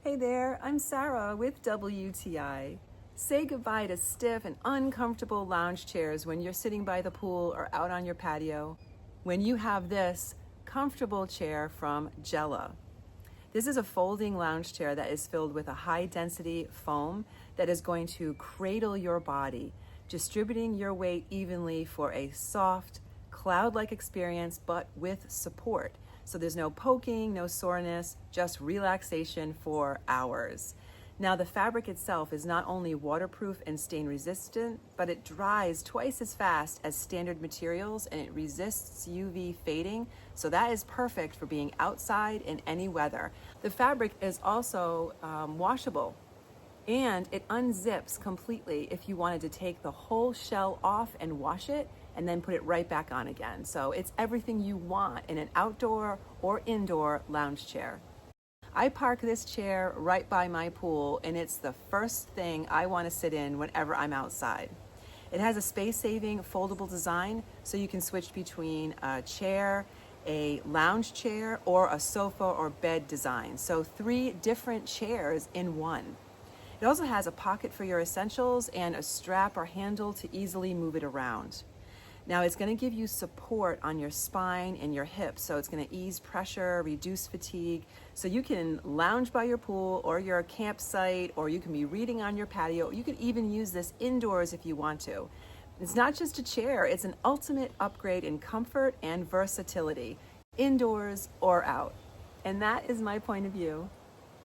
Hey there, I'm Sarah with WTI. Say goodbye to stiff and uncomfortable lounge chairs when you're sitting by the pool or out on your patio. When you have this comfortable chair from Jela. This is a folding lounge chair that is filled with a high density foam that is going to cradle your body, distributing your weight evenly for a soft, cloud-like experience, but with support. So there's no poking, no soreness, just relaxation for hours. Now the fabric itself is not only waterproof and stain resistant, but it dries twice as fast as standard materials and it resists UV fading. So that is perfect for being outside in any weather. The fabric is also washable, and it unzips completely if you wanted to take the whole shell off and wash it and then put it right back on again. So it's everything you want in an outdoor or indoor lounge chair. I park this chair right by my pool, and it's the first thing I want to sit in whenever I'm outside. It has a space-saving foldable design, so you can switch between a chair, a lounge chair, or a sofa or bed design. So 3 different chairs in one. It also has a pocket for your essentials and a strap or handle to easily move it around. Now it's going to give you support on your spine and your hips, so it's going to ease pressure, reduce fatigue, so you can lounge by your pool or your campsite, or you can be reading on your patio. You could even use this indoors if you want to. It's not just a chair, it's an ultimate upgrade in comfort and versatility, indoors or out. And that is my point of view.